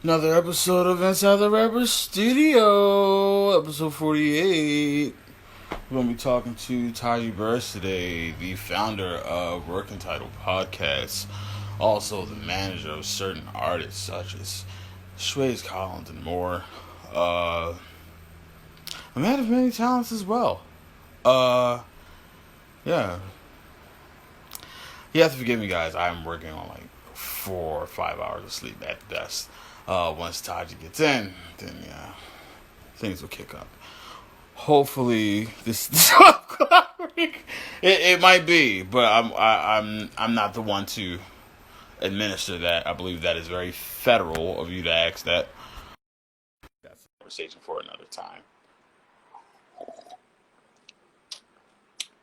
Another episode of Inside the Rapper Studio, episode 48. We're going to be talking to Taji Burris today, the founder of Working Title Podcasts, also the manager of certain artists such as Sway's Collins and more. A man of many talents as well. Uh, yeah. You have to forgive me, guys. I'm working on like 4 or 5 hours of sleep at best. Once Taji gets in, then yeah, things will kick up. Hopefully, this it might be, but I'm not the one to administer that. I believe that is very federal of you to ask that. That's a conversation for another time.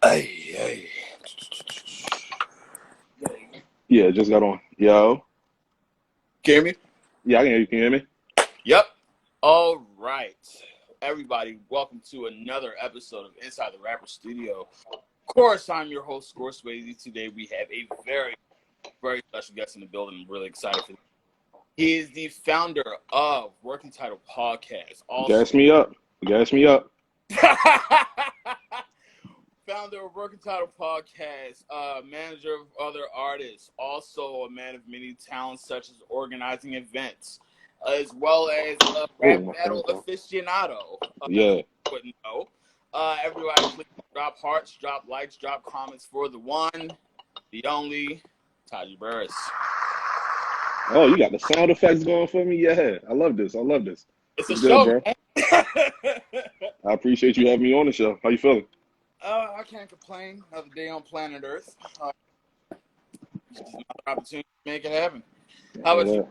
Hey, hey. Yeah, just got on. Yo. Can you hear me? Yeah, I can hear you. Can you hear me? Yep. All right, everybody. Welcome to another episode of Inside the Rapper Studio. Of course, I'm your host, Score Swayze. Today we have a very special guest in the building. I'm really excited for. He is the founder of Working Title Podcast. Also, Gas me up. Gas me up. founder of Working Title Podcast, manager of other artists, also a man of many talents such as organizing events, as well as a Oh, rap my phone battle call. aficionado. Yeah. Wouldn't know. Everybody, please drop hearts, drop likes, drop comments for the one, the only, Taji Burris. Oh, you got the sound effects going for me? Yeah. I love this. I love this. It's a It's good, show, bro. man. I appreciate you having me on the show. How you feeling? I can't complain. Another day on planet Earth. Another opportunity to make it happen. How about you?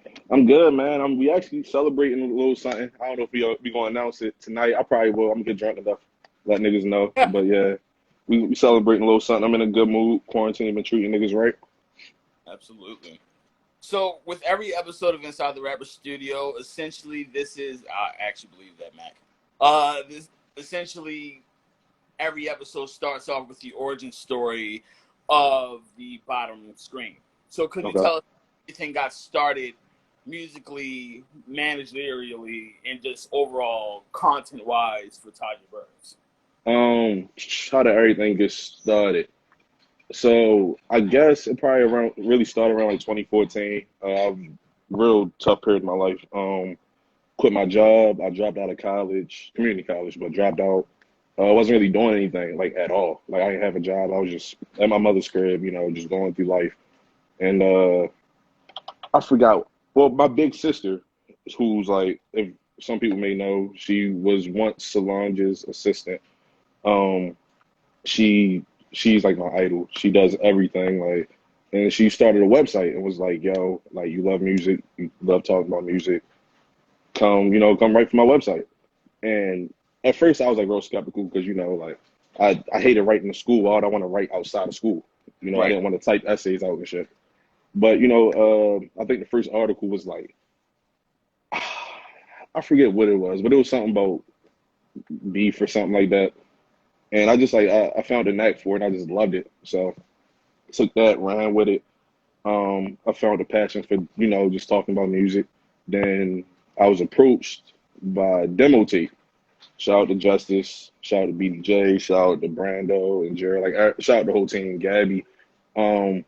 Yeah. I'm good, man. We actually celebrating a little something. I don't know if we gonna announce it tonight. I probably will. I'm gonna get drunk enough, let niggas know. But yeah, we celebrating a little something. I'm in a good mood. Quarantine been treating niggas right. Absolutely. So, with every episode of Inside the Rapper Studio, essentially, this is I actually believe that, Mac. This essentially every episode starts off with the origin story of the bottom screen. So, could you Okay. tell us how everything got started musically, managerially, and just overall content wise for Taji Burns? How did everything get started? So I guess it probably around really started around like 2014. Real tough period in my life. Quit my job. I dropped out of college, community college, but dropped out. I wasn't really doing anything like at all. Like I didn't have a job. I was just at my mother's crib, just going through life. And I forgot. Well, my big sister, who's like, if some people may know, she was once Solange's assistant. Um, she's like my idol. She does everything like, and she started a website and was like, "Yo, like you love music, you love talking about music. Come write for my website." And at first, I was like real skeptical because like I hated writing to school. Why would I want to write outside of school? I Right. didn't want to type essays out and shit. But I think the first article was like I forget what it was, but it was something about beef or something like that. And I just like I found a knack for it. And I just loved it. So took that, ran with it. I found a passion for, just talking about music. Then I was approached by Demo Tape. Shout out to Justice, shout out to BDJ, shout out to Brando and Jared, like shout out the whole team, Gabby. Um,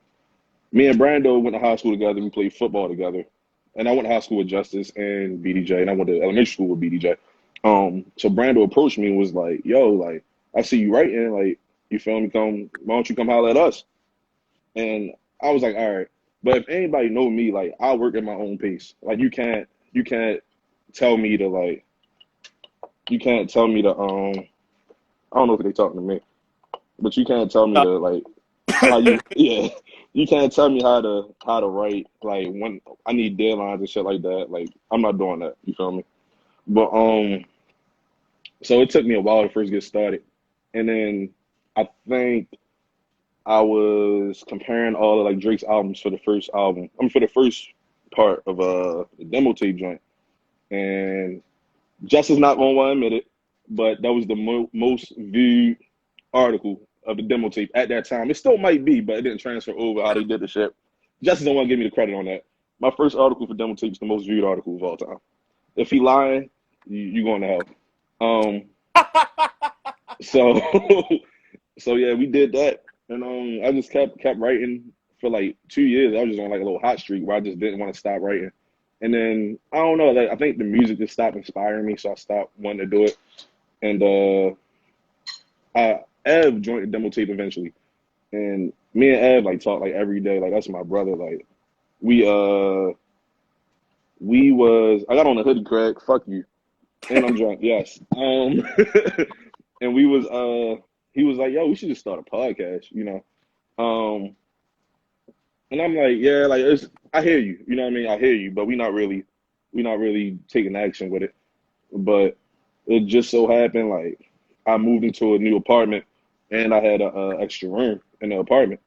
Me and Brando went to high school together. We played football together, and I went to high school with Justice and BDJ, and I went to elementary school with BDJ. So Brando approached me and was like, "Yo, like I see you writing, like you feel me? Why don't you come holler at us?" And I was like, all right. But if anybody know me, like I work at my own pace. Like you can't tell me to like you can't tell me to I don't know if they talking to me, but you can't tell me to like how you yeah. You can't tell me how to write like when I need deadlines and shit like that. Like I'm not doing that. You feel me? But so it took me a while to first get started. And then I think I was comparing all of like Drake's albums for the first album. I mean for the first part of the demo tape joint. And Jess is not gonna want to admit it, but that was the most viewed article of the demo tape at that time. It still might be, but it didn't transfer over how they did the shit. Jess don't want to give me the credit on that. My first article for Demo Tape is the most viewed article of all time. If he lying, you going to hell. Um, so so yeah, we did that, and I just kept writing for like 2 years. I was just on like a little hot streak where I just didn't want to stop writing, and then I don't know, like I think the music just stopped inspiring me, so I stopped wanting to do it. And Ev joined the Demo Tape eventually, and me and Ev like talk like every day, like that's my brother. Like we we was I got on a hoodie, Craig. Fuck you. And I'm drunk, yes. And we was he was like, yo, we should just start a podcast, you know. And I'm like, yeah, like I hear you, you know what I mean? I hear you, but we not really taking action with it. But it just so happened like I moved into a new apartment and I had a extra room in the apartment.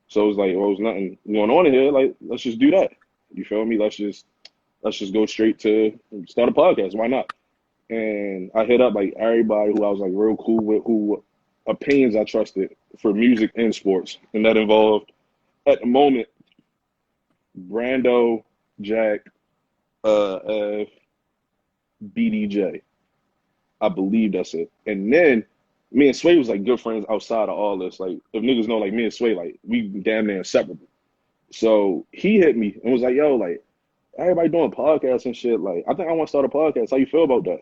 So it was like, well, there's nothing going on in here, like let's just do that. You feel me? Let's just go straight to start a podcast. Why not? And I hit up like everybody who I was like real cool with, who opinions I trusted for music and sports, and that involved at the moment Brando, Jack, F, BDJ. I believe that's it. And then me and Sway was like good friends outside of all this. Like if niggas know, like me and Sway, like we damn near inseparable. So he hit me and was like, "Yo, like everybody doing podcasts and shit. Like I think I want to start a podcast. How you feel about that?"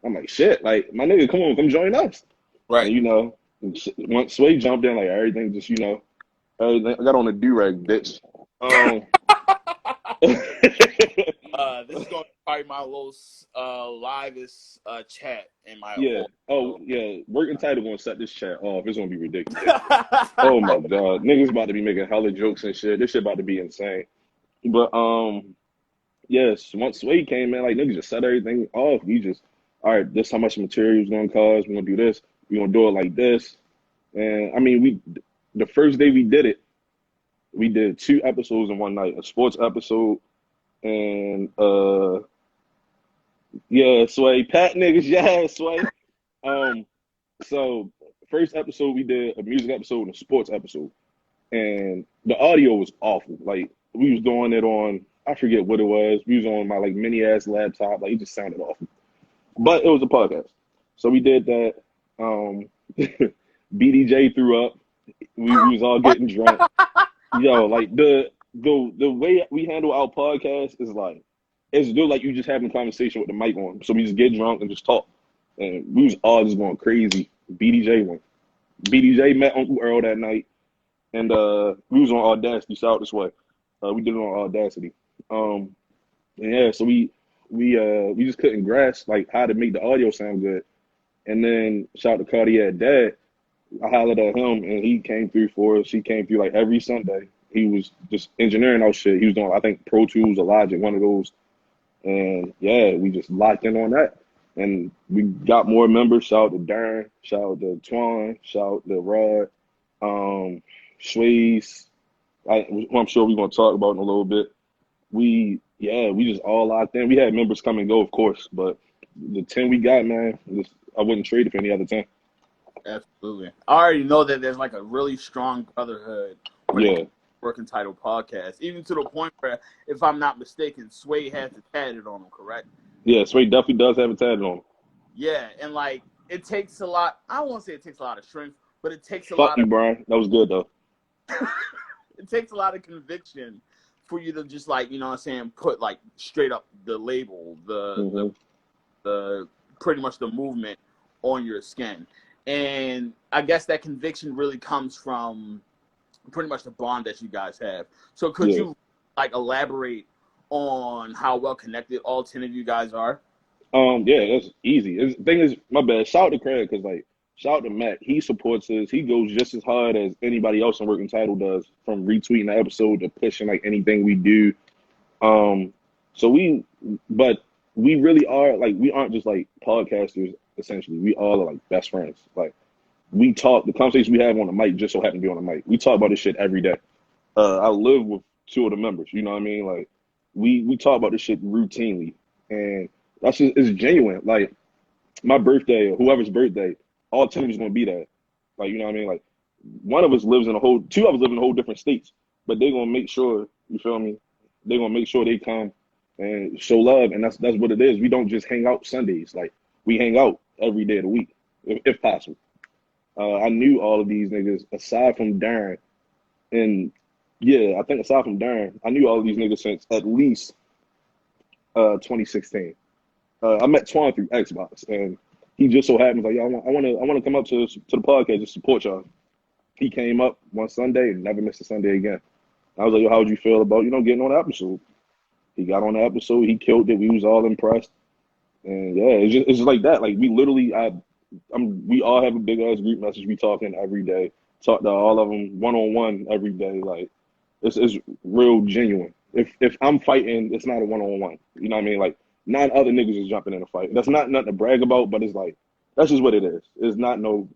I'm like, shit, like my nigga, come on, come join us. And Right. you know, once Sway jumped in, like everything just, everything, I got on a do-rag, bitch. Um, This is going to be probably my little livest chat in my yeah. whole. Oh, yeah. Working title gonna set this chat off. It's gonna be ridiculous. Oh my God, niggas about to be making hella jokes and shit. This shit about to be insane. But yes, once Sway came in, like niggas just set everything off. We just, all right, this how much material is gonna cost. We're gonna do this. We're gonna do it like this. And I mean, the first day we did it, we did 2 episodes in one night, a sports episode and yeah, Sway, Pat niggas, yeah, Sway. Um, so first episode we did a music episode and a sports episode, and the audio was awful. Like we was doing it on, I forget what it was. We was on my like mini ass laptop. Like it just sounded awful. But it was a podcast. So we did that. Um, BDJ threw up. We was all getting drunk. Yo, like the way we handle our podcast is like it's still like you just having a conversation with the mic on. So we just get drunk and just talk. And we was all just going crazy. BDJ went. BDJ met Uncle Earl that night, and we was on Audacity. Shout out this way. We did it on Audacity. And yeah, so we just couldn't grasp like how to make the audio sound good. And then shout out to Cardiac Dad. I hollered at him and he came through for us. He came through like every Sunday. He was just engineering our shit. He was doing, I think, Pro Tools or Logic, one of those. And yeah, we just locked in on that. And we got more members. Shout out to Darren. Shout out to Twan. Shout out to Rod. Swayze. Who I'm sure we're going to talk about in a little bit. We just all locked in. We had members come and go, of course, but the 10 we got, man, I wouldn't trade it for any other 10. Absolutely. I already know that there's like a really strong brotherhood when it Yeah. comes to Working Title podcast, even to the point where, if I'm not mistaken, Sway has it tatted on him, correct? Yeah, Sway definitely does have a tag on him. Yeah, and like it takes a lot. I don't want to say it takes a lot of strength, but it takes a Fuck lot you, of Brian. That was good, though. it takes a lot of conviction for you to just like, you know what I'm saying, put like straight up the label, the pretty much the movement on your skin. And I guess that conviction really comes from pretty much the bond that you guys have. So could Yeah. you like elaborate on how well connected all 10 of you guys are? Yeah, that's easy. The thing is, my bad. Shout out to Craig, because like, shout out to Matt. He supports us. He goes just as hard as anybody else in Working Title does, from retweeting the episode to pushing like anything we do. So but we really are like, we aren't just like podcasters. Essentially, we all are like best friends. Like we talk. The conversation we have on the mic just so happen to be on the mic. We talk about this shit every day. I live with 2 of the members. You know what I mean? Like we talk about this shit routinely, and that's just, it's genuine. Like my birthday or whoever's birthday, all 10 of us gonna be there. Like you know what I mean? Like 2 of us live in a whole different states, but they're gonna make sure, you feel me, they're gonna make sure they come and show love, and that's what it is. We don't just hang out Sundays. Like we hang out every day of the week, if possible. I knew all of these niggas aside from Darren, and yeah, I think aside from Darren, I knew all of these niggas since at least 2016. I met Twan through Xbox, and he just so happens like, yo, I want to come up to the podcast to support y'all. He came up one Sunday and never missed a Sunday again. I was like, yo, how would you feel about getting on the episode? He got on the episode, he killed it. We was all impressed, and yeah, it's just like that. Like we literally, we all have a big ass group message. We talking every day. Talk to all of them one on one every day. Like it's real genuine. If I'm fighting, it's not a one on one. You know what I mean? Like 9 other niggas is jumping in a fight. That's not nothing to brag about, but it's like that's just what it is. It's never no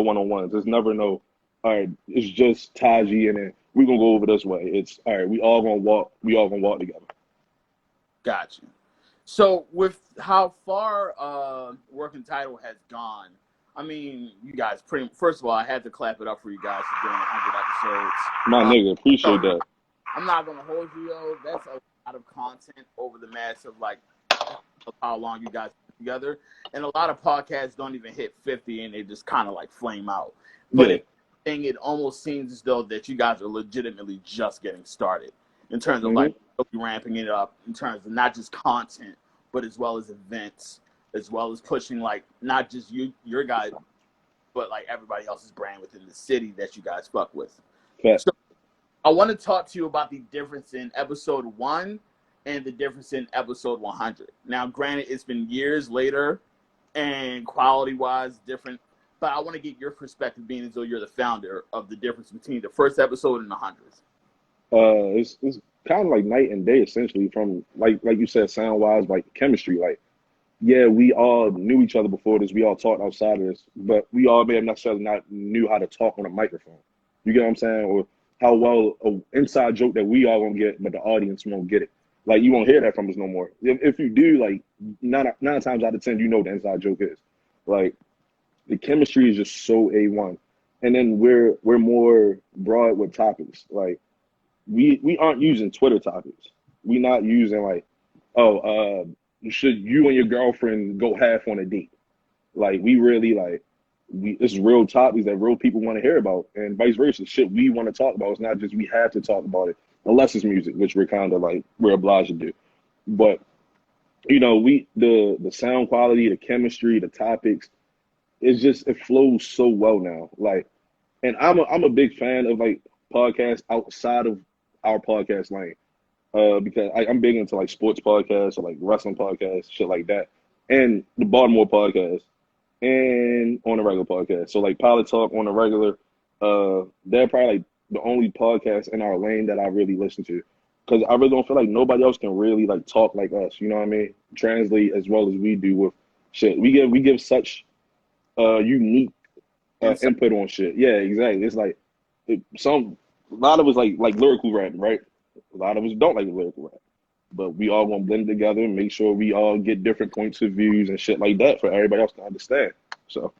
one on ones. It's never no. All right, it's just Taji, and then we gonna go over this way. It's all right. We all gonna walk. We all gonna walk together. Gotcha. So with how far Working Title has gone, I mean, you guys first of all, I had to clap it up for you guys for doing 100 episodes. My nigga, appreciate that. I'm not gonna hold you though. That's a lot of content over the mass of like how long you guys put together, and a lot of podcasts don't even hit 50, and they just kind of like flame out. But it almost seems as though that you guys are legitimately just getting started in terms of like ramping it up in terms of not just content, but as well as events, as well as pushing like not just your guys, but like everybody else's brand within the city that you guys fuck with. So I want to talk to you about the difference in episode 1 and the difference in episode 100. Now, granted, it's been years later and quality-wise different, but I want to get your perspective being as though you're the founder of the difference between the first episode and the 100th. It's kind of like night and day essentially from like you said, sound wise, like chemistry. Like, yeah, we all knew each other before this. We all talked outside of this, but we all may have necessarily not knew how to talk on a microphone. You get what I'm saying? Or how well an inside joke that we all gonna get, but the audience won't get it. Like you won't hear that from us no more. If you do, like nine times out of 10, you know what the inside joke is. Like the chemistry is just so A1, and then we're more broad with topics. Like we aren't using Twitter topics. We're not using like, should you and your girlfriend go half on a date? Like we really like it's real topics that real people want to hear about, and vice versa. Shit we want to talk about. It's not just we have to talk about it, unless it's music, which we're kind of like we're obliged to do. But the sound quality, the chemistry, the topics, it flows so well now. Like, and I'm a big fan of like podcasts outside of our podcast lane. Because I'm big into like sports podcasts or like wrestling podcasts, shit like that, and the Baltimore podcast, and on the regular podcast. So like Pilot Talk on the regular, they're probably like the only podcast in our lane that I really listen to, because I really don't feel like nobody else can really like talk like us. You know what I mean? Translate as well as we do with shit. We give such unique input on shit. Yeah, exactly. It's like a lot of us like lyrical rap, right? A lot of us don't like lyrical rap, but we all gonna blend together and make sure we all get different points of views and shit like that for everybody else to understand. So,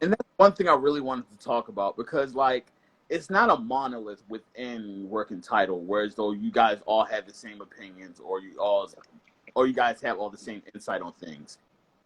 and that's one thing I really wanted to talk about, because like it's not a monolith within Working Title, whereas though you guys all have the same opinions, or you guys have all the same insight on things.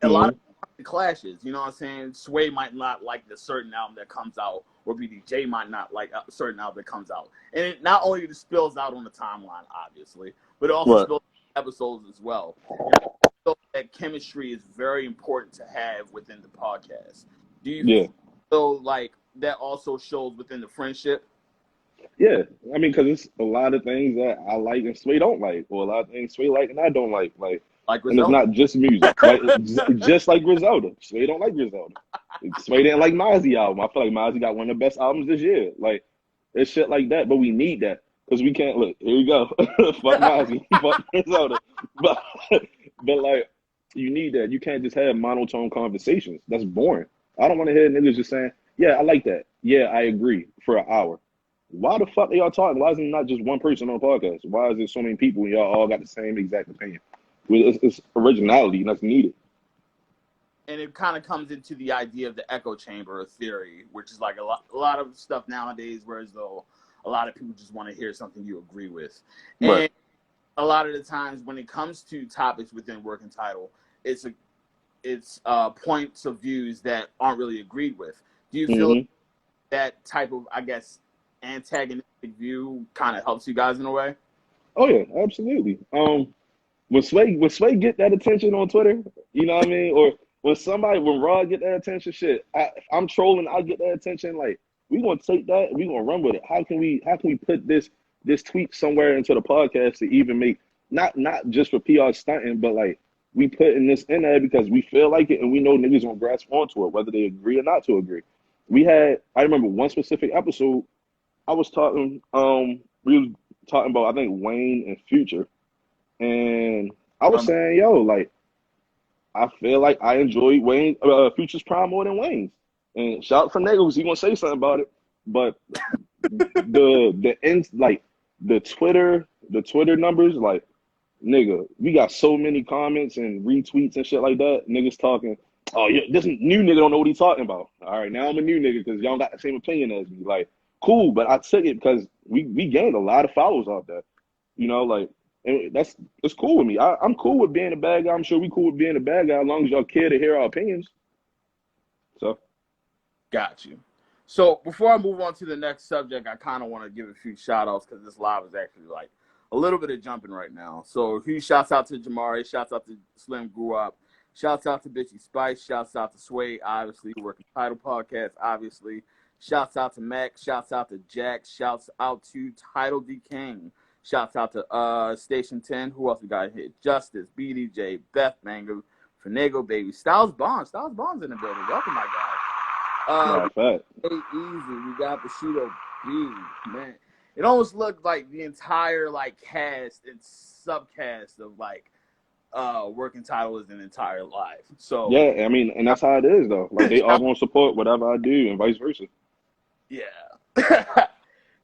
A lot of clashes, you know what I'm saying? Sway might not like the certain album that comes out, or BDJ might not like a certain album that comes out. And it not only just spills out on the timeline, obviously, but it also spills out episodes as well. And I feel that chemistry is very important to have within the podcast. Do you feel like that also shows within the friendship? Yeah, I mean, because it's a lot of things that I like and Sway don't like, or a lot of things Sway like and I don't like. And it's not just music. Like, just like Griselda. Sway don't like Griselda. Sway didn't like Mozzie album. I feel like Mozzie got one of the best albums this year. Like, it's shit like that. But we need that. Because we can't, look, here we go. Fuck Mozzie. Fuck Griselda. But like, you need that. You can't just have monotone conversations. That's boring. I don't want to hear niggas just saying, yeah, I like that. Yeah, I agree, for an hour. Why the fuck are y'all talking? Why is it not just one person on the podcast? Why is there so many people and y'all all got the same exact opinion? It's originality, and that's needed. And it kind of comes into the idea of the echo chamber theory, which is like a lot of stuff nowadays, whereas though a lot of people just want to hear something you agree with. And a lot of the times when it comes to topics within Working Title, it's points of views that aren't really agreed with. Do you feel Hmm. that type of, I guess, antagonistic view kind of helps you guys in a way? Oh yeah, absolutely. When Sway get that attention on Twitter, you know what I mean? Or when Rod get that attention, shit, if I'm trolling, I get that attention. Like we gonna take that and we gonna run with it. How can we put this tweet somewhere into the podcast to even make not just for PR stunting, but like we putting this in there because we feel like it and we know niggas gonna grasp onto it, whether they agree or not to agree. I remember one specific episode. I was talking, we was talking about I think Wayne and Future, and I was Remember? saying, yo, like I feel like I enjoy Wayne Future's prime more than Wayne's. And shout out for Nagels, he gonna say something about it. But the ends like the Twitter numbers, like nigga, we got so many comments and retweets and shit like that. Niggas talking, oh yeah, this new nigga don't know what he's talking about. All right, now I'm a new nigga because y'all got the same opinion as me. Like, cool, but I took it because we gained a lot of followers off that. Like, and it's cool with me. I'm cool with being a bad guy. I'm sure we cool with being a bad guy as long as y'all care to hear our opinions. So Got you. So before I move on to the next subject, I kind of want to give a few shout outs because this live is actually like a little bit of jumping right now. So huge shouts out to Jamari, shouts out to Slim Grew Up, shouts out to Bitchy Spice, shouts out to Sway, obviously, Working Title Podcast, obviously. Shouts out to Mac, shouts out to Jack, shouts out to Title D King, shouts out to Station 10, who else we got here? Justice, BDJ, Beth Mango, Finago Baby, Styles Bond. Styles Bond's in the building. Welcome, my guy. nah, We fact. got Easy. We got Bushido B. Man, it almost looked like the entire like cast and subcast of like Working Title is an entire live. So Yeah, I mean, and that's how it is though. Like they all gonna support whatever I do and vice versa. yeah.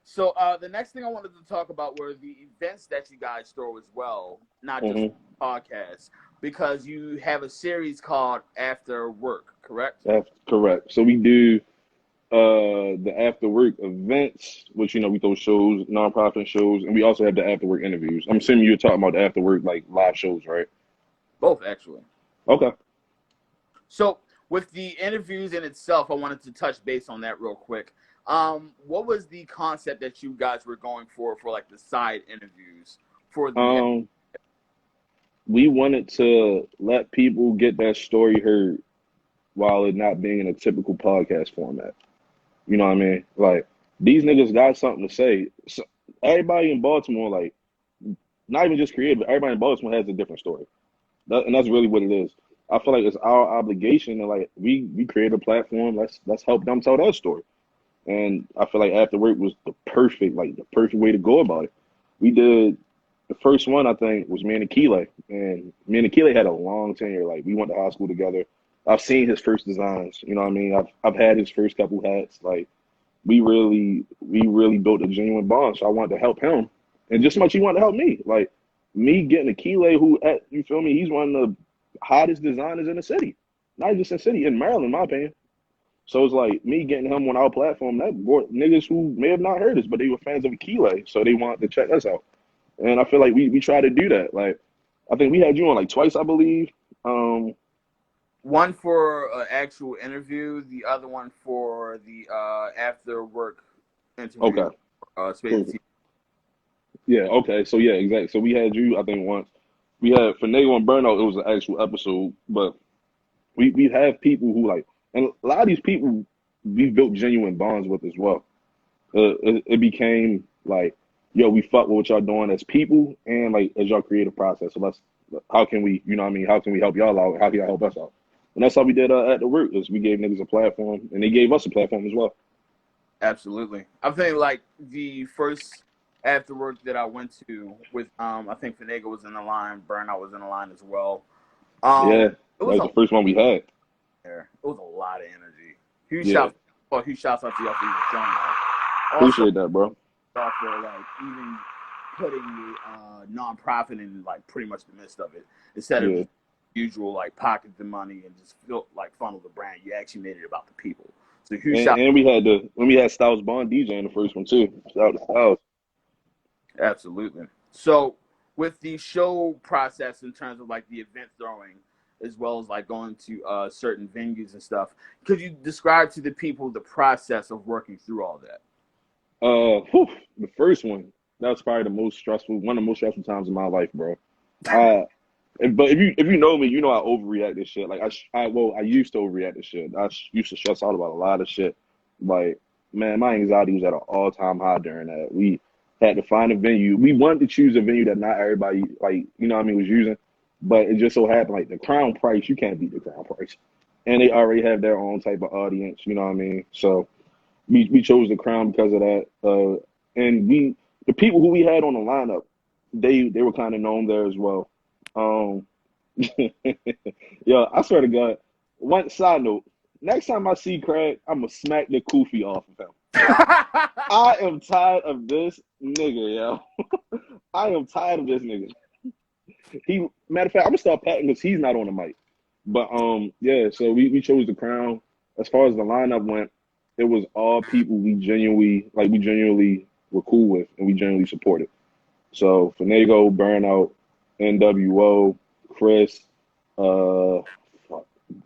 So the next thing I wanted to talk about were the events that you guys throw as well, not just Hmm. podcasts, because you have a series called After Work, correct? That's correct. So we do the after work events, which we throw shows, nonprofit shows, and we also have the after work interviews. I'm assuming you're talking about the after work like live shows, right? Both actually. Okay. So with the interviews in itself, I wanted to touch base on that real quick. What was the concept that you guys were going for like the side interviews for the? Um, we wanted to let people get that story heard while it not being in a typical podcast format. You know what I mean? Like these niggas got something to say. So, everybody in Baltimore, like not even just creative, but everybody in Baltimore has a different story. And that's really what it is. I feel like it's our obligation to like we create a platform. Let's help them tell their story. And I feel like After Work was the perfect way to go about it. We did the first one I think was me and Akile, and me and Akile had a long tenure. Like we went to high school together. I've seen his first designs. You know what I mean? I've had his first couple hats. Like we really built a genuine bond. So I wanted to help him, and just as much he wanted to help me. Like me getting Akile, you feel me? He's one of the hottest designers in the city, not just in the city in Maryland, in my opinion. So it's like me getting him on our platform that brought niggas who may have not heard us, but they were fans of Akile, so they wanted to check us out. And I feel like we try to do that. Like I think we had you on like twice, I believe. Um, One for an actual interview, the other one for the after work interview. okay, Space cool. Yeah, okay. So yeah, exactly. So we had you, I think once. We had Finagle and Burnout, it was an actual episode, but we have people who like, and a lot of these people we've built genuine bonds with as well. It became like, yo, we fuck with what y'all doing as people and like as y'all creative process. So how can we, you know what I mean? How can we help y'all out? How can y'all help us out? And that's how we did at the work is we gave niggas a platform and they gave us a platform as well. Absolutely. I think like the first after work that I went to with I think Finega was in the line, Burnout was in the line as well. Yeah, It that was was the first one we had. it was a lot of energy. Huge Yeah, shout huge shouts out to y'all for even showing that. Also appreciate that, bro. for like even putting the nonprofit in like pretty much the midst of it instead of Yeah, just usual like pocket the money and just feel like funnel the brand. You actually made it about the people. So huge shout. and we had Styles Bond DJ in the first one too. Shout out to Styles. Absolutely. So with the show process in terms of like the event throwing, as well as like going to certain venues and stuff. Could you describe to the people the process of working through all that? The first one, that was probably one of the most stressful times in my life, bro. Uh, but if you know me, you know I overreact to shit. Like I used to overreact to shit. Used to stress out about a lot of shit. Like, man, my anxiety was at an all time high during that. We had to find a venue. We wanted to choose a venue that not everybody like, you know what I mean, was using. But it just so happened like the Crown Price, you can't beat the Crown Price. And they already have their own type of audience, you know what I mean? So we chose the Crown because of that. And the people who we had on the lineup, they were kind of known there as well. Um, yeah, I swear to God. One side note: next time I see Craig, I'm gonna smack the kufi off of him. I am tired of this nigga, yo. I am tired of this nigga. Matter of fact, I'm gonna start patting because he's not on the mic. But yeah. So we chose the Crown. As far as the lineup went, it was all people we genuinely were cool with and we genuinely supported. So Finago, Burnout, NWO, Chris, uh,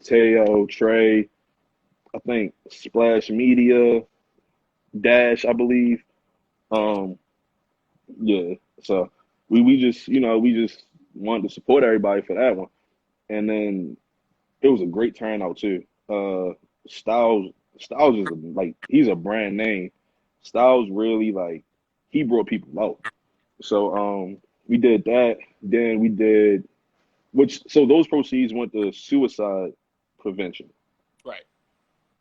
Teo, Trey, I think Splash Media, Dash, I believe. Um, yeah. So we just we just wanted to support everybody for that one, and then it was a great turnout too. Styles is like he's a brand name. Styles really like he brought people out. So we did that. Then we did so those proceeds went to suicide prevention. Right.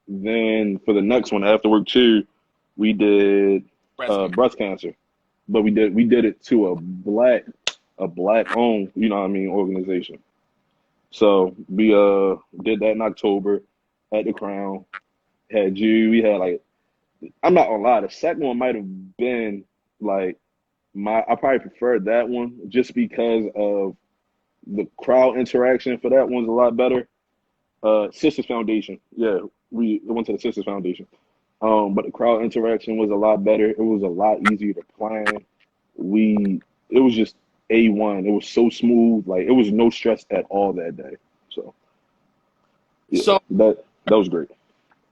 Then for the next one after work too, we did breast cancer. But we did it to a black owned, you know what I mean, organization. So we did that in October at the Crown. Had you, we had like I'm not gonna lie, the second one might have been like I probably preferred that one just because of the crowd interaction for that one's a lot better. Sisters Foundation. Yeah, we went to the Sisters Foundation. But the crowd interaction was a lot better. It was a lot easier to plan. It was just A1. It was so smooth. Like it was no stress at all that day. So yeah, So that was great.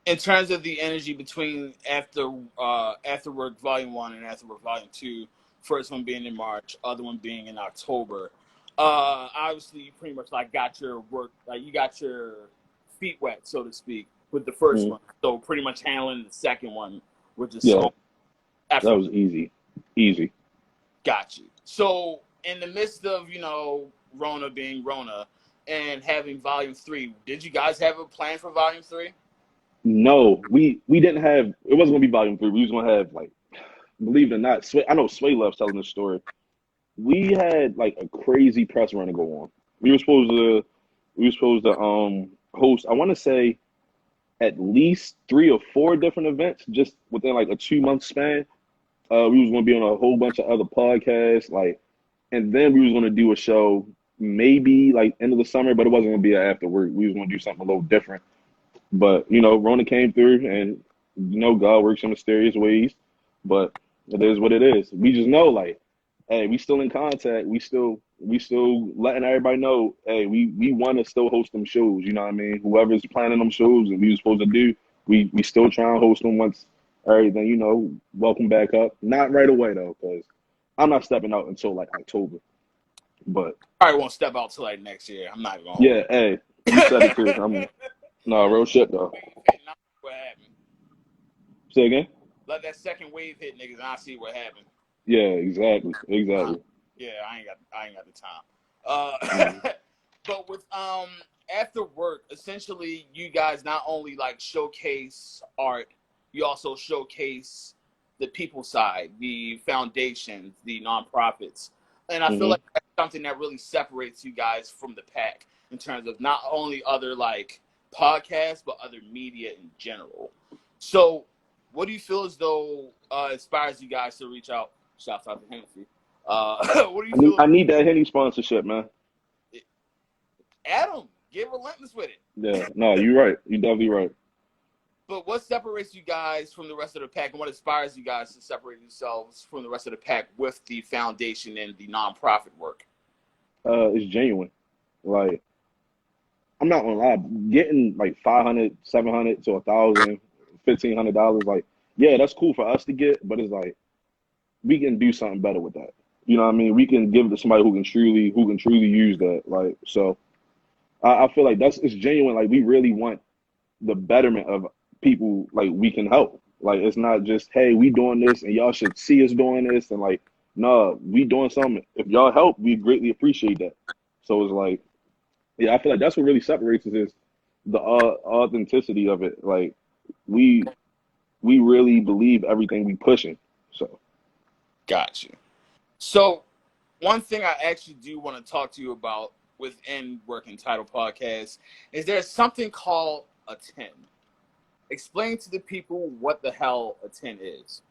in terms of the energy between Afterwork Volume 1 and Afterwork Volume 2, first one being in March, other one being in October. Obviously you pretty much like got your work, like you got your feet wet, so to speak, with the first Mhm. one. So pretty much handling the second one, which is Yeah, so that was easy. Easy. got you. So in the midst of, Rona being Rona and having Volume 3, did you guys have a plan for Volume 3? No, we didn't have it wasn't gonna be volume three. We was gonna have like believe it or not, I know Sway loves telling this story. We had like a crazy press run to go on. We were supposed to host I wanna say at least 3 or 4 different events just within like a 2 month span. We was gonna be on a whole bunch of other podcasts, like and then we was gonna do a show maybe like end of the summer, but it wasn't gonna be after work. We was gonna do something a little different. But Rona came through, and God works in mysterious ways. But it is what it is. We just know, like, hey, we still in contact. We still letting everybody know, hey, we want to still host them shows. You know what I mean? Whoever's planning them shows and we were supposed to do, we still try and host them once everything. Welcome back up. Not right away though, because I'm not stepping out until like October. But I won't step out till like next year. I'm not going yeah, hey, you said it too. No, real shit though. what happened. Say again. Let that second wave hit, niggas, and I see what happened. Yeah, exactly. Yeah, I ain't got the time. Mm-hmm. But with after work, essentially, you guys not only like showcase art, you also showcase the people side, the foundations, the nonprofits, and I feel Mm-hmm. like that's something that really separates you guys from the pack in terms of not only other like podcasts but other media in general. So, what do you feel as though inspires you guys to reach out? Shouts out to Hennessy. What do you feel? I need that Henny sponsorship, man. Adam, get relentless with it. Yeah, no, you're right. You're definitely right. But what separates you guys from the rest of the pack, and what inspires you guys to separate yourselves from the rest of the pack with the foundation and the nonprofit work? It's genuine. Like, I'm not gonna lie, getting like 500, 700 to 1,000, $1,500, like, yeah, that's cool for us to get, but it's like we can do something better with that. You know what I mean? We can give it to somebody who can truly use that. Like, so I feel like that's it's genuine. Like, we really want the betterment of people like we can help. Like, it's not just, hey, we doing this and y'all should see us doing this, and like, nah, we doing something. If y'all help, we greatly appreciate that. So it's like, yeah, I feel like that's what really separates us is the authenticity of it. Like, we we really believe everything we pushing. So Got you. So, one thing I actually do want to talk to you about within Working Title Podcast is there's something called a 10. Explain to the people what the hell a 10 is.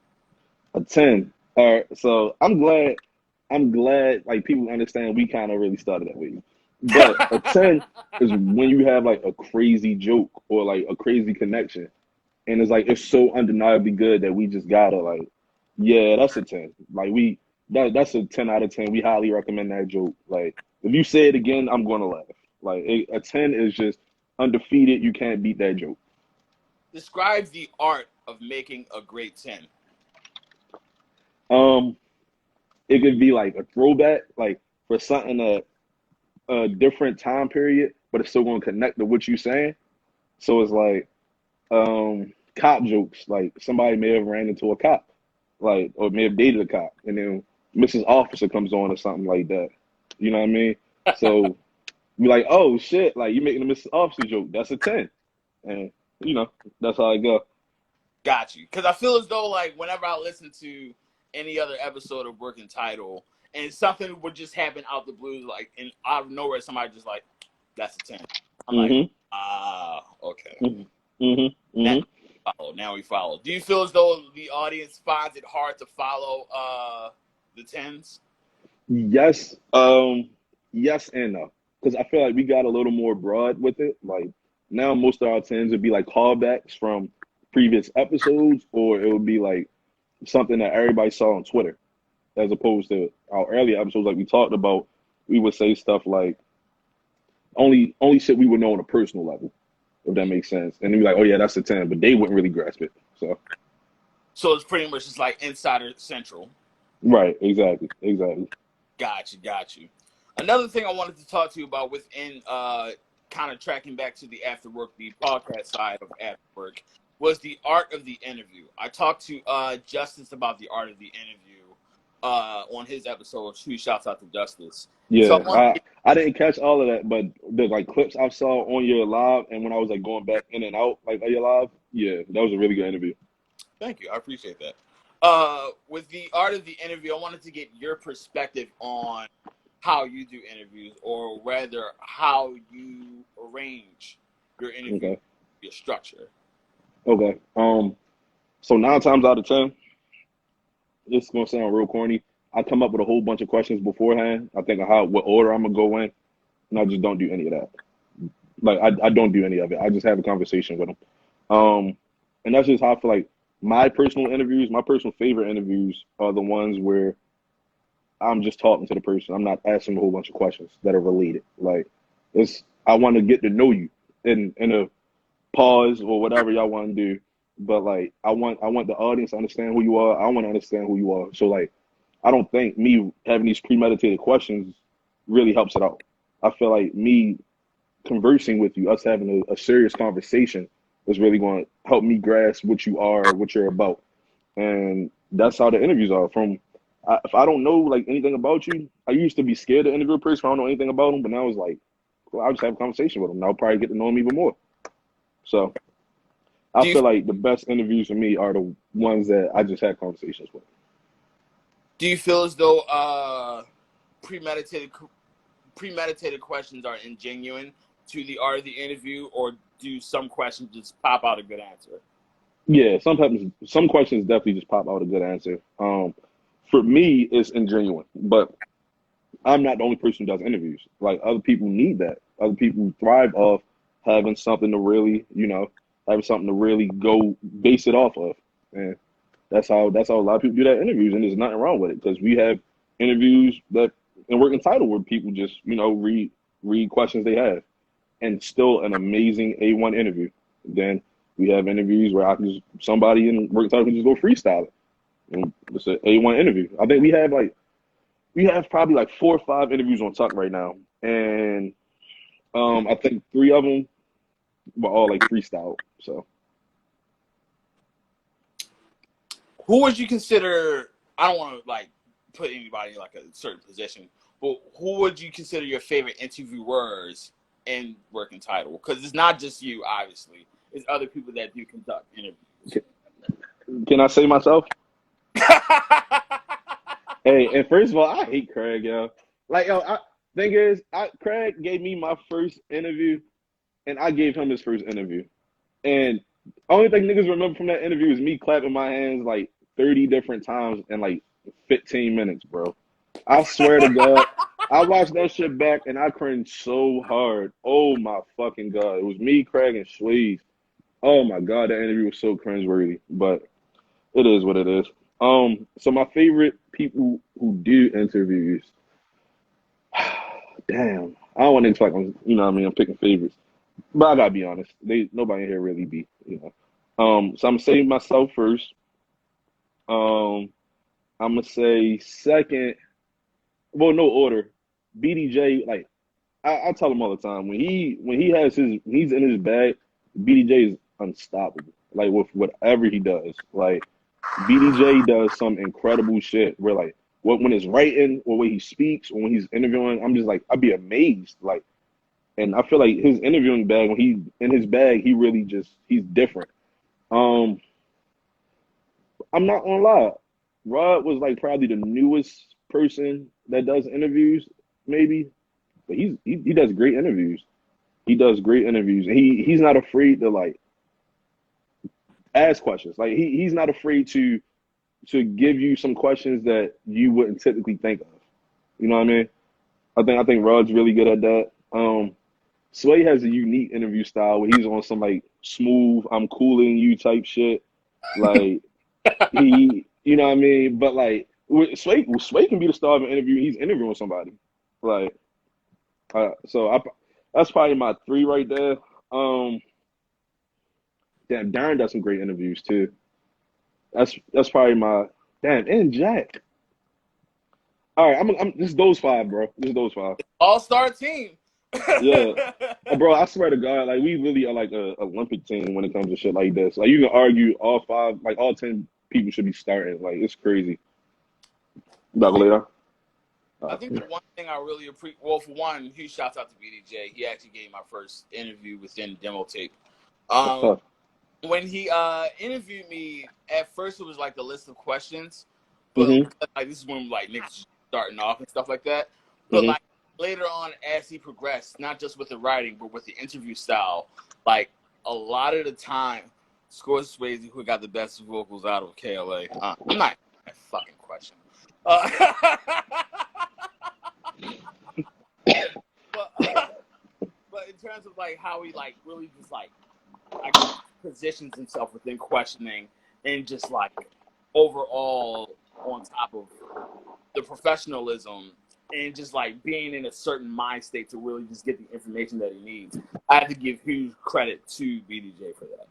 a 10. All right. So I'm glad like people understand we kind of really started that way. But a 10 is when you have like a crazy joke or like a crazy connection. And it's like it's so undeniably good that we just gotta like, yeah, that's a 10. Like that's a 10 out of 10. We highly recommend that joke. Like if you say it again, I'm gonna laugh. Like a 10 is just undefeated. You can't beat that joke. Describe the art of making a great 10. Um, it could be like a throwback, like for something that a different time period, but it's still gonna connect to what you're saying. So it's like cop jokes, like somebody may have ran into a cop, like or may have dated a cop, and then Mrs. Officer comes on or something like that. You know what I mean? So you're like, oh shit, like you making a Mrs. Officer joke. That's a 10. And you know, that's how I go. Got you. Because I feel as though, like, whenever I listen to any other episode of Working Title and something would just happen out the blue, like, and out of nowhere, somebody just like, that's a 10. I'm like, Mm-hmm. okay. Mm-hmm. Now Mm-hmm. we follow. Now we follow. Do you feel as though the audience finds it hard to follow the 10s? Yes, yes and no. Because I feel like we got a little more broad with it. Like now, most of our tends would be like callbacks from previous episodes, or it would be like something that everybody saw on Twitter, as opposed to our earlier episodes. Like we talked about, we would say stuff like only shit we would know on a personal level, if that makes sense. And then be like, oh yeah, that's a 10, but they wouldn't really grasp it. So So it's pretty much just like Insider Central. right, exactly, exactly. Got you, got you. Another thing I wanted to talk to you about within kind of tracking back to the after work, the podcast side of after work, was the art of the interview. I talked to Justice about the art of the interview on his episode. Two shouts out to Justice. So Yeah, I didn't catch all of that, but the like clips I saw on your live, and when I was like going back in and out like of your live, yeah, that was a really good interview. thank you, I appreciate that. With the art of the interview, I wanted to get your perspective on how you do interviews, or rather, how you arrange your interview, Okay, your structure. okay. So 9 times out of 10, it's gonna sound real corny. I come up with a whole bunch of questions beforehand. I think of how what order I'm gonna go in, and I just don't do any of that. Like I don't do any of it. I just have a conversation with them. And that's just how I feel like my personal interviews, my personal favorite interviews are the ones where I'm just talking to the person. I'm not asking a whole bunch of questions that are related. Like it's I want to get to know you in a pause or whatever y'all want to do. But like I want the audience to understand who you are. I want to understand who you are. So like I don't think me having these premeditated questions really helps it out. I feel like me conversing with you, us having a serious conversation is really going to help me grasp what you are, what you're about. And that's how the interviews are. If I don't know like anything about you, I used to be scared to interview a person if I don't know anything about them, but now it's like, well, I'll just have a conversation with them. And I'll probably get to know them even more. So I Do you feel like the best interviews for me are the ones that I just had conversations with. do you feel as though premeditated premeditated questions are ingenuine to the art of the interview, or do some questions just pop out a good answer? Yeah, sometimes some questions definitely just pop out a good answer. For me, it's ingenuine, but I'm not the only person who does interviews. Like other people need that. Other people thrive off having something to really, have something to really go base it off of. And that's how a lot of people do that interviews, and there's nothing wrong with it because we have interviews that and working title where people just read questions they have, and still an amazing A1 interview. Then we have interviews where somebody in working title can just go freestyle it, and it's an A1 interview. I think we have probably like 4 or 5 interviews on Tuck right now, and I think 3 of them were all like freestyle. So. Who would you consider? I don't want to like put anybody in like a certain position, but who would you consider your favorite interviewers in working title? Because it's not just you, obviously. It's other people that do conduct interviews. Can I say myself? Hey, and first of all, I hate Craig, yo. Like, thing is, Craig gave me my first interview, and I gave him his first interview. And only thing niggas remember from that interview is me clapping my hands like 30 different times in like 15 minutes, bro. I swear to God, I watched that shit back and I cringed so hard. Oh my fucking God. It was me, Craig, and Schweez. Oh my God, that interview was so cringeworthy, but it is what it is. So my favorite people who do interviews, damn, I don't want to talk. You know what I mean? I'm picking favorites, but I gotta be honest. Nobody in here really be, you know. So I'm gonna say myself first. I'm gonna say second. Well, no order. BDJ, like I tell him all the time when he's in his bag, BDJ is unstoppable. Like with whatever he does, like BDJ does some incredible shit. Where like when it's writing or when he speaks or when he's interviewing, I'm just like I'd be amazed. Like, and I feel like his interviewing bag when he in his bag, he's different. Um, I'm not gonna lie. Rod was like probably the newest person that does interviews, maybe, but he does great interviews. He does great interviews, and he's not afraid to like ask questions. Like he's not afraid to give you some questions that you wouldn't typically think of. You know what I mean? I think Rod's really good at that. Sway has a unique interview style where he's on some like smooth, I'm cooling you type shit. Like you know what I mean? But like Sway can be the star of an interview. He's interviewing somebody. Like, that's probably my 3 right there. Um, damn, Darren does some great interviews too. That's probably my damn and Jack. All right, I'm just those 5, bro. Just those 5. All-star team. Yeah, bro. I swear to God, like we really are like a Olympic team when it comes to shit like this. Like you can argue all 5, like all 10 people should be starting. Like it's crazy. About later. I think the one thing I really appreciate, well, for one, huge shouts out to BDJ. He actually gave my first interview within demo tape. When he interviewed me, at first it was like the list of questions, but like this is when like niggas starting off and stuff like that. But like later on, as he progressed, not just with the writing, but with the interview style, like a lot of the time, Scores Swayze, who got the best vocals out of KLA. I'm not a fucking question. But in terms of like how he like really just like I guess positions himself within questioning and just like overall on top of the professionalism and just like being in a certain mind state to really just get the information that he needs. I have to give huge credit to BDJ for that.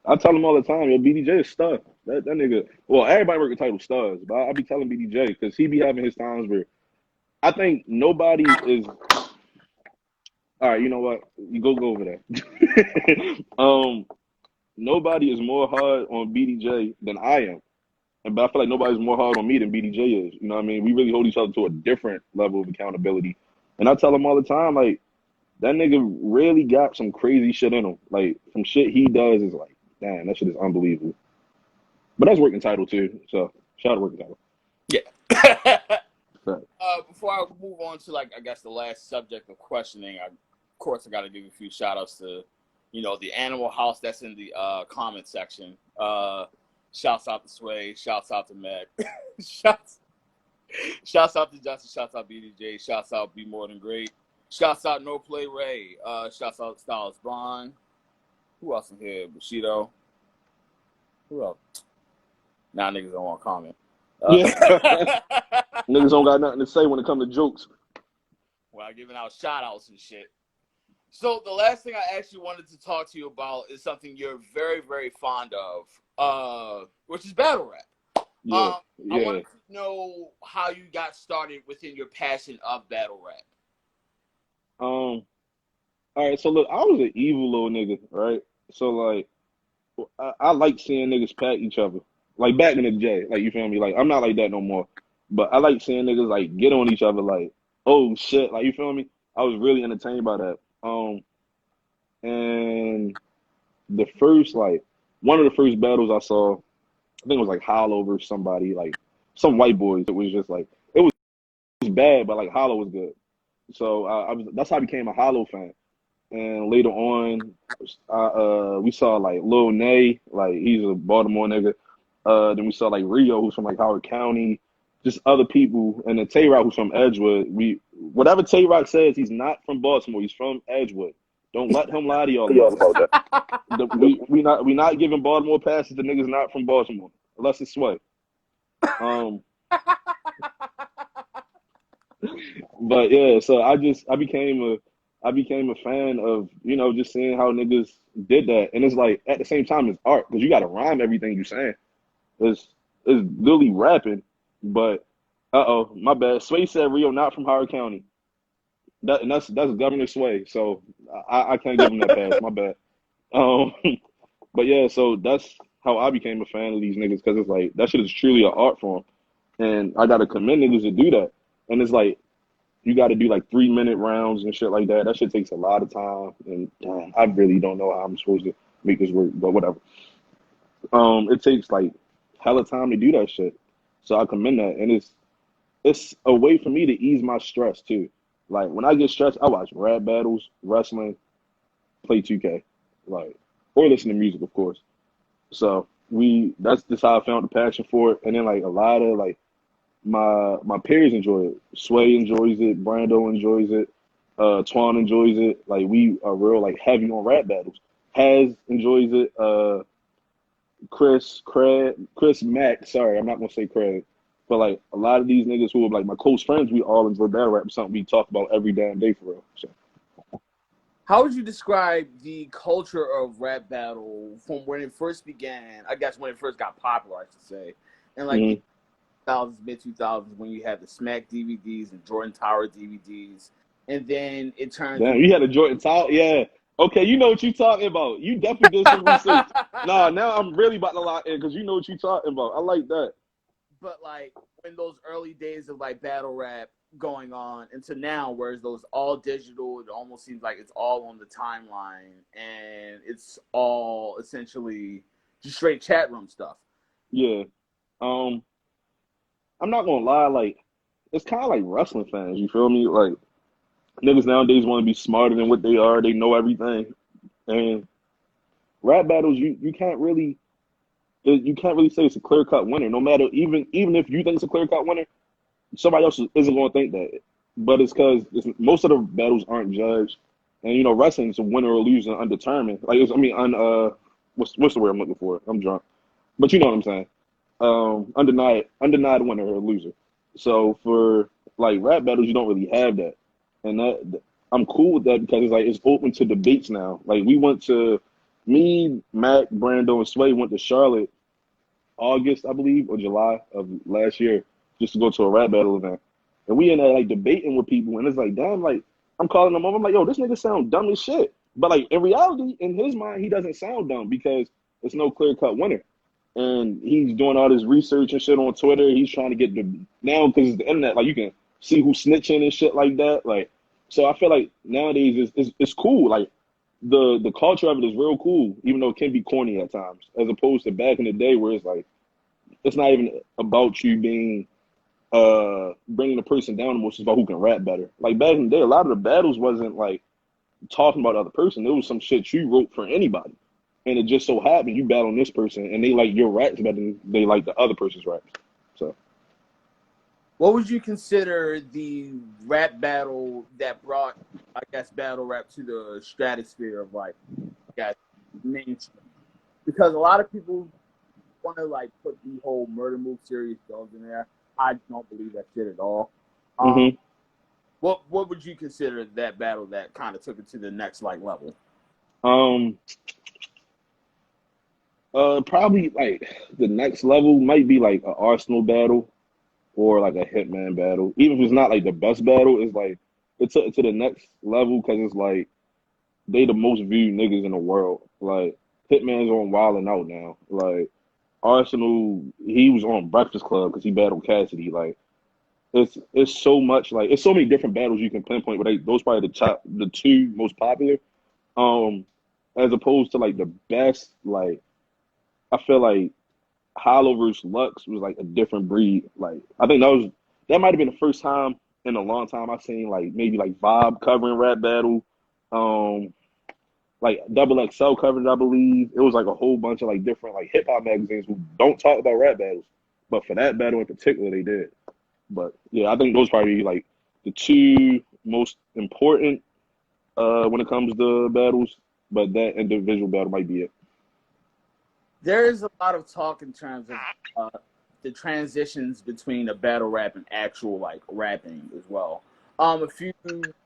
I tell him all the time, yo, BDJ is stuff. That nigga. Well, everybody working title stars, but I be telling BDJ because he be having his times where I think nobody is. All right, you know what? You go over there. Nobody is more hard on BDJ than I am, but I feel like nobody's more hard on me than BDJ is. You know what I mean? We really hold each other to a different level of accountability, and I tell him all the time, like that nigga really got some crazy shit in him. Like some shit he does is like, damn, that shit is unbelievable. But that's working title too. So shout out to working title. Yeah. Right. Before I move on to like I guess the last subject of questioning, of course I got to give a few shout outs to the Animal House that's in the comment section. Shouts out to Sway, shouts out to Meg, shouts out to Justin, shouts out BDJ, shouts out Be More Than Great, shouts out No Play Ray, shouts out Styles Bond. Who else in here? Bushido. Who else? Now niggas don't want to comment. Yeah. Niggas don't got nothing to say when it comes to jokes. While giving out shout outs and shit. So the last thing I actually wanted to talk to you about is something you're very, very fond of, which is battle rap. Yeah. I wanted to know how you got started within your passion of battle rap. All right, so look, I was an evil little nigga, right? So like I like seeing niggas pat each other. Like back in the day, like you feel me? Like I'm not like that no more. But I like seeing niggas like get on each other like, oh shit, like you feel me? I was really entertained by that. And the first like one of the first battles I saw, I think it was like Hollow versus somebody, like some white boys. It was just like it was bad, but like Hollow was good. So that's how I became a Hollow fan. And later on, we saw like Lil Nay, like he's a Baltimore nigga. Then we saw like Rio, who's from like Howard County, just other people, and then Tay Rock, who's from Edgewood. Whatever Tay Rock says, he's not from Baltimore. He's from Edgewood. Don't let him lie to y'all about that. We not giving Baltimore passes to niggas not from Baltimore unless it's Sway. But yeah, so I became a fan of, just seeing how niggas did that. And it's like at the same time it's art because you gotta rhyme everything you're saying. It's literally rapping, but my bad. Sway said Rio not from Howard County. That's Governor Sway, so I can't give him that pass. My bad. But yeah, so that's how I became a fan of these niggas because it's like that shit is truly an art form, and I gotta commend niggas to do that. And it's like you got to do like 3-minute rounds and shit like that. That shit takes a lot of time, and I really don't know how I'm supposed to make this work, but whatever. It takes like hella time to do that shit, so I commend that, and it's a way for me to ease my stress too. Like when I get stressed, I watch rap battles, wrestling, play 2K, like or listen to music, of course. So that's just how I found the passion for it, and then like a lot of like my peers enjoy it. Sway enjoys it. Brando enjoys it. Twan enjoys it. Like we are real like heavy on rap battles. Has enjoys it. Chris Mack. Sorry, I'm not gonna say Craig, but like a lot of these niggas who are like my close friends, we all enjoy battle rap. Something we talk about every damn day for real. So. How would you describe the culture of rap battle from when it first began? I guess when it first got popular, I should say, and like. Mm-hmm. Mid 2000s when you had the Smack DVDs and Jordan Tower DVDs, and then it turned. Damn, you had a Jordan Tower, yeah. Okay, you know what you talking about. You definitely did some research. Nah, now I'm really about to lock in because you know what you talking about. I like that. But like when those early days of like battle rap going on into now, whereas those all digital, it almost seems like it's all on the timeline and it's all essentially just straight chat room stuff. Yeah. I'm not gonna lie, like it's kind of like wrestling fans. You feel me? Like niggas nowadays want to be smarter than what they are. They know everything, and rap battles, you can't really say it's a clear cut winner. No matter even if you think it's a clear cut winner, somebody else isn't gonna think that. But it's because most of the battles aren't judged, and wrestling is a winner or loser undetermined. Like what's the word I'm looking for? I'm drunk, but you know what I'm saying. Undenied winner or loser. So for like rap battles, you don't really have that, and that I'm cool with that because it's open to debates now. Like me, Mac, Brando, and Sway went to Charlotte August, I believe, or July of last year, just to go to a rap battle event, and we in there like debating with people, and it's like damn, like I'm calling them over, I'm like yo, this nigga sound dumb as shit, but like in reality, in his mind, he doesn't sound dumb because there's no clear cut winner. And he's doing all this research and shit on Twitter. He's trying to get now because it's the internet, like you can see who's snitching and shit like that. Like, so I feel like nowadays it's cool. Like the culture of it is real cool, even though it can be corny at times, as opposed to back in the day where it's like it's not even about you being bringing the person down. It's about who can rap better. Like back in the day, a lot of the battles wasn't like talking about the other person. It was some shit you wrote for anybody. And it just so happened you battling this person, and they like your raps better than they like the other person's raps. So, what would you consider the rap battle that brought, I guess, battle rap to the stratosphere of like, guys, mainstream. Because a lot of people want to like put the whole murder move series shows in there. I don't believe that shit at all. Mm-hmm. What would you consider that battle that kind of took it to the next like level? Probably like the next level might be like an Arsenal battle or like a Hitman battle. Even if it's not like the best battle, it's like it took it to the next level because it's like they the most viewed niggas in the world. Like Hitman's on Wild and Out now. Like Arsenal, he was on Breakfast Club because he battled Cassidy. Like it's so much like it's so many different battles you can pinpoint, but those probably the two most popular. Um, as opposed to like the best, like I feel like Hollow versus Lux was like a different breed. Like I think that might have been the first time in a long time I seen like maybe like Vibe covering rap battle. Um, like Double XL covered, I believe. It was like a whole bunch of like different like hip hop magazines who don't talk about rap battles, but for that battle in particular, they did. But yeah, I think those probably like the two most important when it comes to battles. But that individual battle might be it. There is a lot of talk in terms of the transitions between a battle rap and actual like rapping as well. A few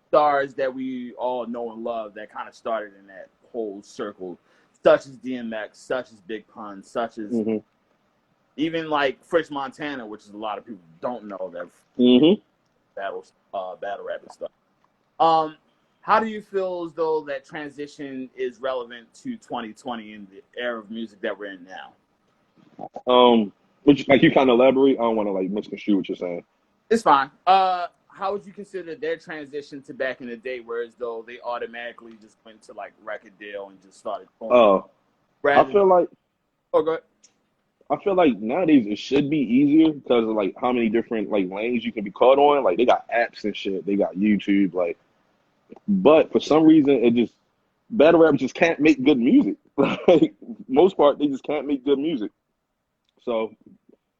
stars that we all know and love that kind of started in that whole circle, such as DMX, such as Big Pun, such as Mm-hmm. even like French Montana, which is a lot of people don't know that Mm-hmm. battle rap and stuff. Um, how do you feel as though that transition is relevant to 2020 and the era of music that we're in now? Which like you kind of elaborate. I don't want to like misconstrue what you're saying. It's fine. How would you consider their transition to back in the day, whereas though they automatically just went to like record deal and just started going I rather than feel like oh good. I feel like nowadays it should be easier because of like how many different like lanes you can be caught on. Like they got apps and shit. They got YouTube. Like, but for some reason it just battle rap just can't make good music. Like most part, they just can't make good music. So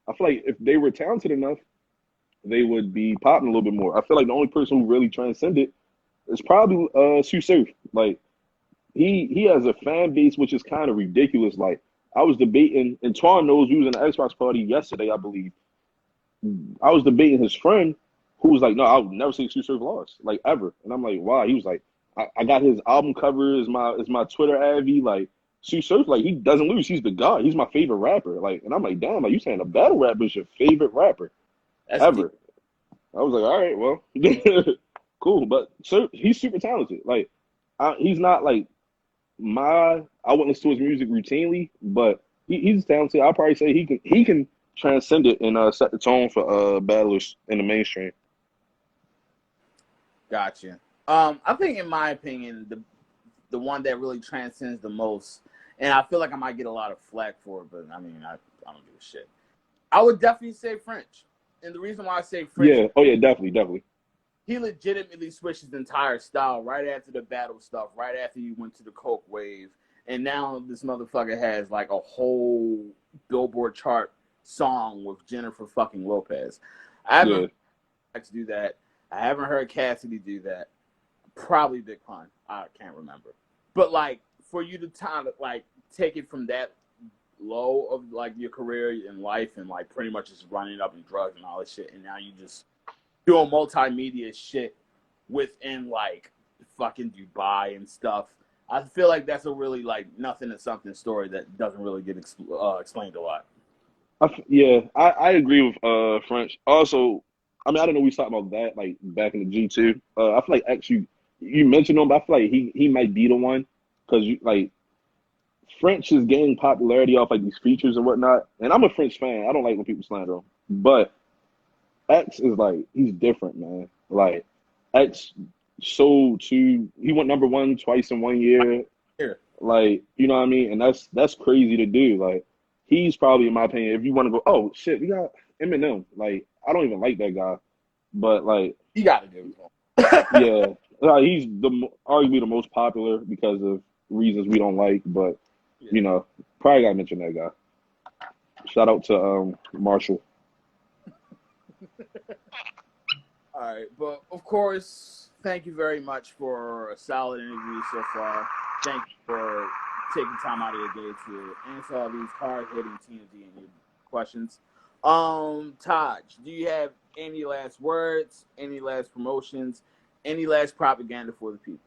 I feel like if they were talented enough, they would be popping a little bit more. I feel like the only person who really transcended is probably Sue Surf. Like he has a fan base which is kind of ridiculous. Like I was debating, and Twan knows we was in the Xbox party yesterday, I believe. I was debating his friend who was like, "No, I would never say Sue Surf lost, like ever." And I'm like, "Why?" He was like, "I got his album cover as my Twitter AV. Like Sue Surf, like he doesn't lose. He's the god. He's my favorite rapper. Like." And I'm like, "Damn, like you saying a battle rapper is your favorite rapper That's deep. ever?" I was like, "All right, well, cool." But he's super talented. Like he's not like I wouldn't listen to his music routinely, but he's talented. I'll probably say he can transcend it and set the tone for battlers in the mainstream. Gotcha. I think in my opinion, the one that really transcends the most, and I feel like I might get a lot of flack for it, but I mean I don't give a shit. I would definitely say French. And the reason why I say French, Yeah. Oh yeah. Definitely. Definitely. he legitimately switched his entire style right after the battle stuff, right after you went to the Coke wave. And now this motherfucker has like a whole Billboard chart song with Jennifer fucking Lopez. I haven't Yeah. heard X do that. I haven't heard Cassidy do that. Probably Big Pun. I can't remember. But like for you to kind of like take it from that low of like your career in life and like pretty much just running up in drugs and all this shit, and now you just doing multimedia shit within like fucking Dubai and stuff. I feel like that's a really like nothing to something story that doesn't really get explained a lot. Yeah. I agree with French. Also, I mean I don't know we talked about that like back in the G2. I feel like actually you mentioned him, but I feel like he might be the one because you like French is gaining popularity off like these features and whatnot. And I'm a French fan. I don't like when people slander him, but X is like he's different, man. Like X sold to he went number one twice in 1 year. Here, Like, you know what I mean? And that's crazy to do. Like he's probably in my opinion, if you want to go, oh shit, we got Eminem. Like, I don't even like that guy. But like, you got to do it. yeah, he's arguably the most popular because of reasons we don't like, but Yeah. you know, probably gotta mention that guy. Shout out to Marshall. All right, but of course, thank you very much for a solid interview so far. Thank you for taking time out of your day to answer all these hard-hitting TMZ and your questions. Taj, do you have any last words, any last promotions, any last propaganda for the people?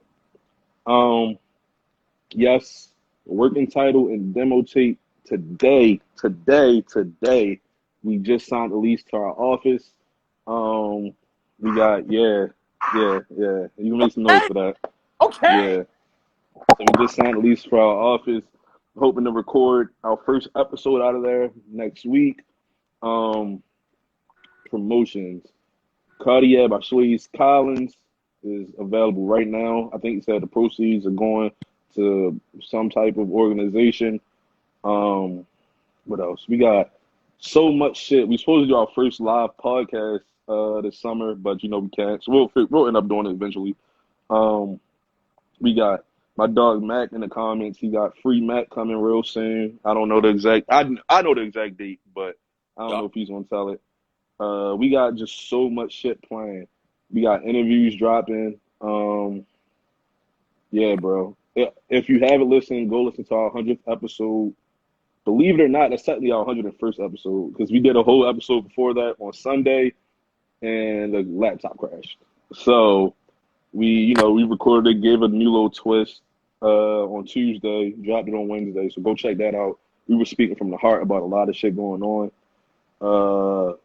Yes, working title and demo tape today. We just signed the lease to our office. We got yeah. You can make some noise Okay. for that. Okay. Yeah. So we just signed the lease for our office. Hoping to record our first episode out of there next week. Promotions. Cardiac by Swayze Collins is available right now. I think he said the proceeds are going to some type of organization. What else? We got so much shit. We supposed to do our first live podcast this summer, but we can't. So we'll end up doing it eventually. We got my dog Mac in the comments. He got free Mac coming real soon. I don't know the exact. I know the exact date, but I don't know if he's gonna tell it. We got just so much shit planned. We got interviews dropping. Yeah, bro. If you haven't listened, go listen to our 100th episode. Believe it or not, that's technically our 101st episode because we did a whole episode before that on Sunday, and the laptop crashed. So we recorded it, gave a new little twist on Tuesday, dropped it on Wednesday. So go check that out. We were speaking from the heart about a lot of shit going on.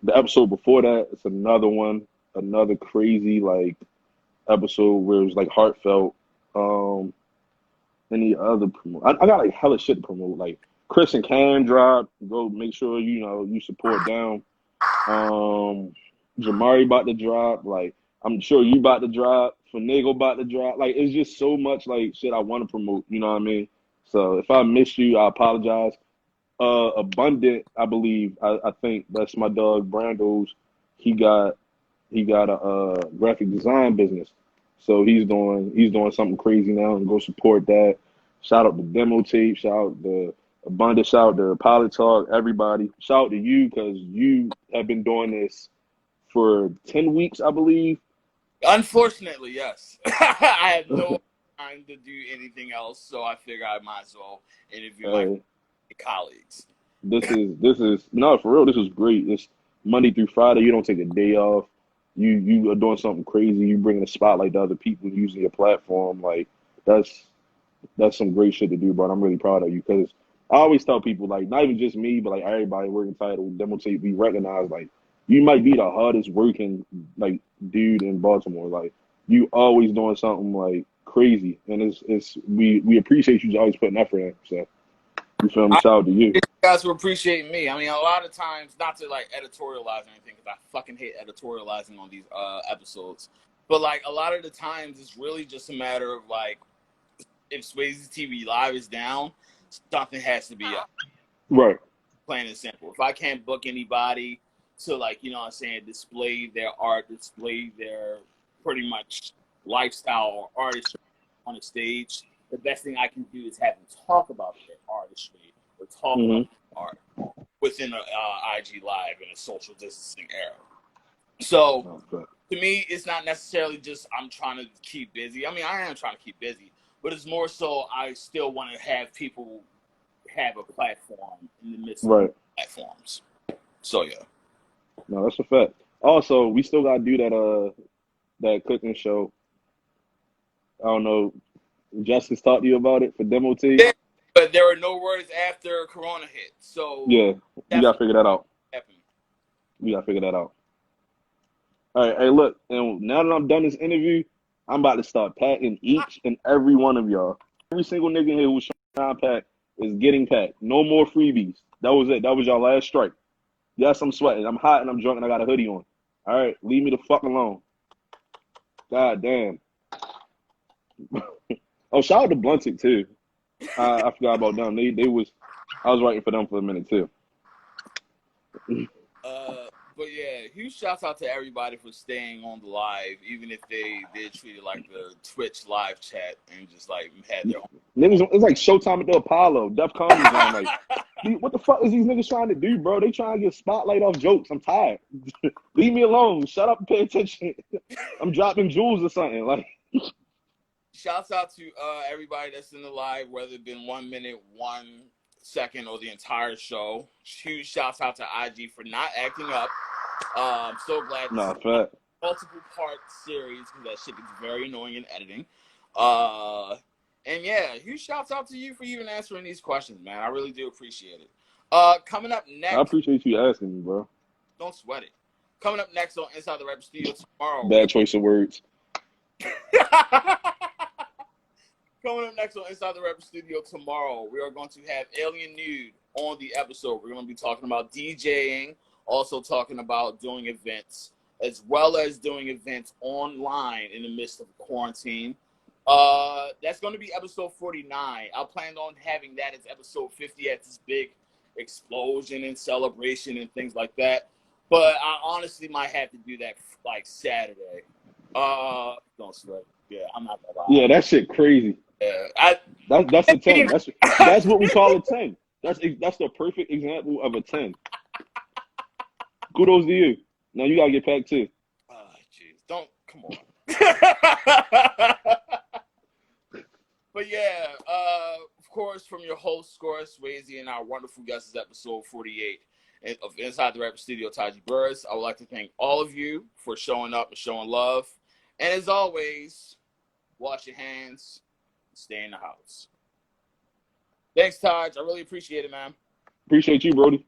The episode before that, it's another crazy episode where it was heartfelt. Any other promote? I got hella shit to promote. Like Chris and Cam drop. Go make sure you support them. Jamari about to drop. I'm sure you about to drop. Finagle about to drop. It's just so much shit I want to promote. You know what I mean? So if I miss you, I apologize. Abundant, I believe. I think that's my dog Brando's. He got a graphic design business, so he's doing something crazy now, and go support that. Shout out to Demo Tape. Shout out to Abundant. Shout out to Pilot Talk. Everybody. Shout out to you because you have been doing this for 10 weeks, I believe. Unfortunately, yes. I had no time to do anything else, so I figured I might as well interview my colleagues. This is no, for real. This is great. It's Monday through Friday. You don't take a day off. You are doing something crazy. You bringing a spotlight to other people using your platform. That's some great shit to do, bro. I'm really proud of you because I always tell people not even just me, but everybody working title demo tape. We recognize you might be the hardest working dude in Baltimore. You always doing something crazy, and we appreciate you always putting effort in. So. You feel me? Shout out to you. You guys will appreciate me. I mean, a lot of times, not to editorialize or anything, because I fucking hate editorializing on these episodes. But a lot of the times, it's really just a matter of if Swayze TV Live is down, something has to be up. Right. Plain and simple. If I can't book anybody to display their art, display their pretty much lifestyle or artistry on a stage, the best thing I can do is have them talk about their artistry or talk about art within an IG Live in a social distancing era. So, to me, it's not necessarily just I'm trying to keep busy. I mean, I am trying to keep busy, but it's more so I still want to have people have a platform in the midst of platforms. So, yeah. No, that's a fact. Also, we still got to do that cooking show. I don't know. Justice talked to you about it for demo tape? Yeah, but there were no words after Corona hit. So yeah, we got to figure that out. We got to figure that out. All right, hey, look, and now that I'm done this interview, I'm about to start packing each and every one of y'all. Every single nigga here who's trying to pack is getting packed. No more freebies. That was it. That was y'all last strike. Yes, I'm sweating. I'm hot and I'm drunk and I got a hoodie on. All right, leave me the fuck alone. God damn. Oh, shout out to Blunted too. I forgot about them. I was writing for them for a minute too. But yeah, huge shouts out to everybody for staying on the live, even if they did treat it like the Twitch live chat and just had their own. Niggas, it's like Showtime at the Apollo, Def Comedy Zone. What the fuck is these niggas trying to do, bro? They trying to get spotlight off jokes. I'm tired. Leave me alone. Shut up and pay attention. I'm dropping jewels or something. shouts out to everybody that's in the live, whether it's been 1 minute, 1 second, or the entire show. Huge shouts out to IG for not acting up. I'm so glad this Nah, is not fact. a multiple part series because that shit gets very annoying in editing. And yeah, huge shouts out to you for even answering these questions, man. I really do appreciate it. Coming up I next, appreciate you asking me, bro. don't sweat it. Coming up next on Inside the Rapper Studio tomorrow. Bad choice of words. Coming up next on Inside the Rapper Studio tomorrow, we are going to have Alien Nude on the episode. We're going to be talking about DJing, also talking about doing events, as well as doing events online in the midst of quarantine. That's going to be episode 49. I planned on having that as episode 50 at this big explosion and celebration and things like that. But I honestly might have to do that like Saturday. Don't sweat. Yeah, I'm not gonna lie. Yeah, that shit crazy. Yeah, That's a 10. That's what we call a 10. That's the perfect example of a 10. Kudos to you. Now you gotta get packed too. Oh, jeez, don't come on. But yeah, of course, from your host, Scoris Swayze, and our wonderful guests, episode 48 of Inside the Rapper Studio, Taji Burris. I would like to thank all of you for showing up and showing love. And as always, wash your hands and stay in the house. Thanks, Taj. I really appreciate it, man. Appreciate you, Brody.